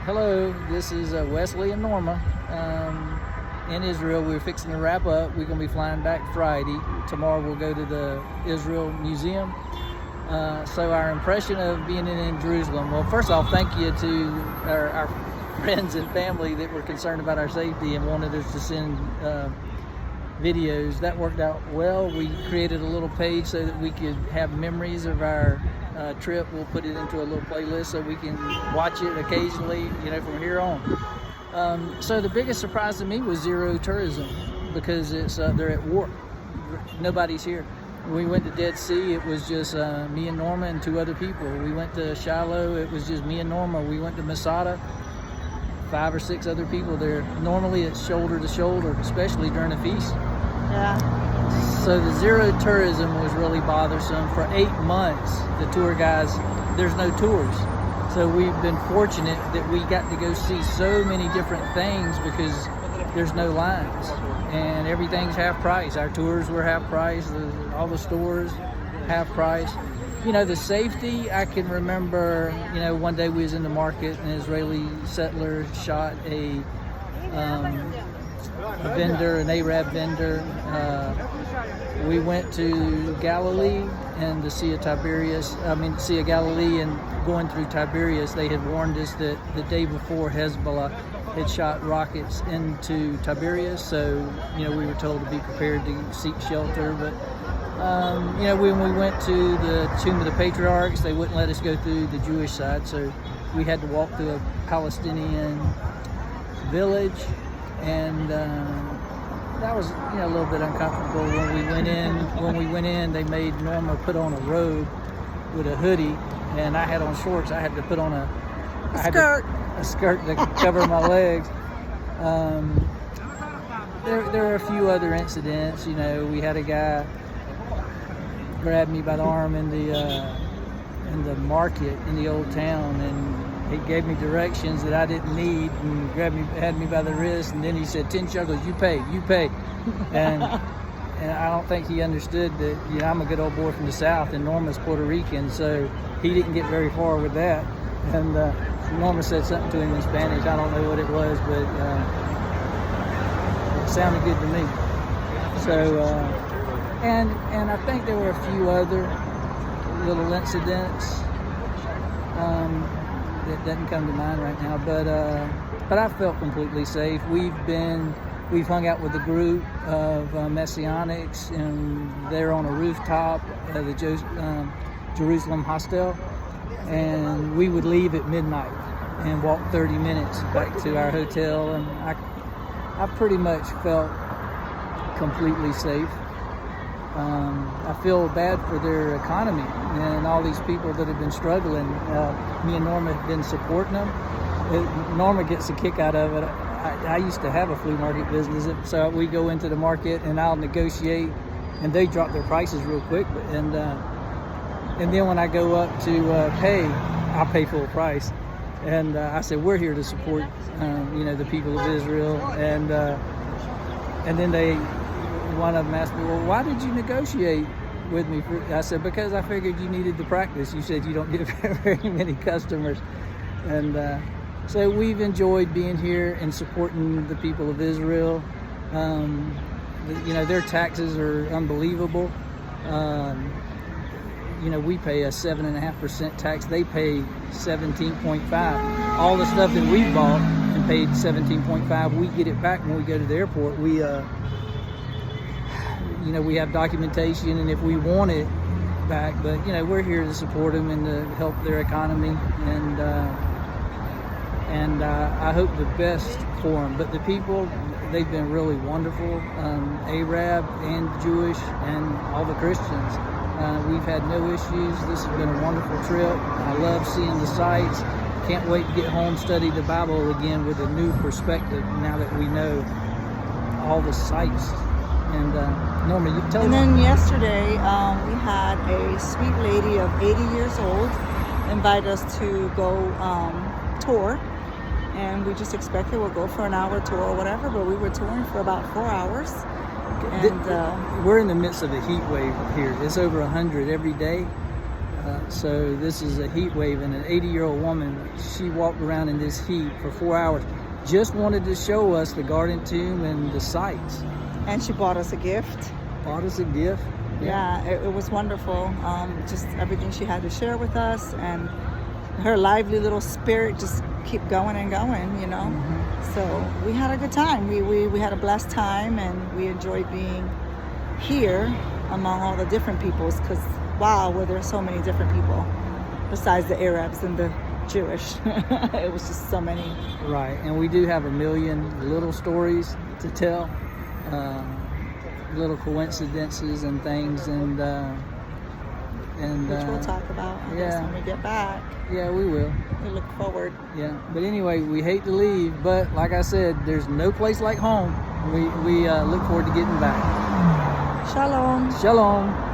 Hello, this is Wesley and Norma in Israel. We're fixing to wrap up. We're going to be flying back Friday. Tomorrow we'll go to the Israel Museum. So our impression of being in Jerusalem, well, first off, thank you to our friends and family that were concerned about our safety and wanted us to send videos. That worked out well. We created a little page so that we could have memories of our trip. We'll put it into a little playlist so we can watch it occasionally, from here on. So the biggest surprise to me was zero tourism, because they're at war. Nobody's here. We went to Dead Sea, it was just me and Norma and 2 other people. We went to Shiloh, it was just me and Norma. We went to Masada, 5 or 6 other people there. Normally it's shoulder to shoulder, especially during a feast. Yeah. So the zero tourism was really bothersome. For 8 months, the tour guys, there's no tours. So we've been fortunate that we got to go see so many different things because there's no lines and everything's half price. Our tours were half price, all the stores half price. The safety, I can remember, one day we was in the market, an Israeli settler shot a vendor, an Arab vendor. We went to Galilee and the Sea of Galilee, and going through Tiberias, they had warned us that the day before Hezbollah had shot rockets into Tiberias, so we were told to be prepared to seek shelter. But when we went to the Tomb of the Patriarchs, they wouldn't let us go through the Jewish side, so we had to walk through a Palestinian village, and that was a little bit uncomfortable. When we went in, they made Norma put on a robe with a hoodie, and I had on shorts. I had to put on a skirt to cover my legs. There were a few other incidents. We had a guy grab me by the arm in the market in the old town, and he gave me directions that I didn't need, and had me by the wrist, and then he said, 10 shekels, you pay. And I don't think he understood that, I'm a good old boy from the South, and Norma's Puerto Rican, so he didn't get very far with that. And Norma said something to him in Spanish. I don't know what it was, but it sounded good to me. So, and I think there were a few other little incidents that doesn't come to mind right now, but I felt completely safe. We've hung out with a group of Messianics, and they're on a rooftop of the Jerusalem hostel, and we would leave at midnight and walk 30 minutes back to our hotel, and I pretty much felt completely safe. I feel bad for their economy and all these people that have been struggling. Me and Norma have been supporting them. Norma gets a kick out of it. I used to have a flea market business, so we go into the market and I'll negotiate, and they drop their prices real quick. And then when I go up to pay, I'll pay full price. And I said, we're here to support, the people of Israel. And then one of them asked me, well, why did you negotiate with me? I said, because I figured you needed the practice. You said you don't get very many customers. And so we've enjoyed being here and supporting the people of Israel. Their taxes are unbelievable. We pay a 7.5% tax. They pay 17.5. All the stuff that we bought and paid 17.5, we get it back when we go to the airport. We have documentation, and if we want it back, but we're here to support them and to help their economy, and I hope the best for them. But the people, they've been really wonderful, Arab and Jewish and all the Christians. We've had no issues. This has been a wonderful trip. I love seeing the sights. Can't wait to get home, study the Bible again with a new perspective now that we know all the sights. And Norma, you tell me. And then yesterday, we had a sweet lady of 80 years old invite us to go tour. And we just expected we'll go for an hour tour or whatever, but we were touring for about 4 hours. And we're in the midst of a heat wave here. It's over 100 every day. So this is a heat wave, and an 80-year-old woman, she walked around in this heat for 4 hours, just wanted to show us the Garden Tomb and the sights. And she bought us a gift. Bought us a gift. Yeah, it was wonderful. Just everything she had to share with us, and her lively little spirit just keep going and going, you know. Mm-hmm. So we had a good time. We had a blessed time, and we enjoyed being here among all the different peoples, because wow, were there so many different people besides the Arabs and the Jewish. It was just so many. Right, and we do have a million little stories to tell, little coincidences and things, and which we'll talk about, I guess, when we get back. Yeah, we will. We look forward. Yeah, but anyway, we hate to leave, but like I said, there's no place like home. We look forward to getting back. Shalom. Shalom.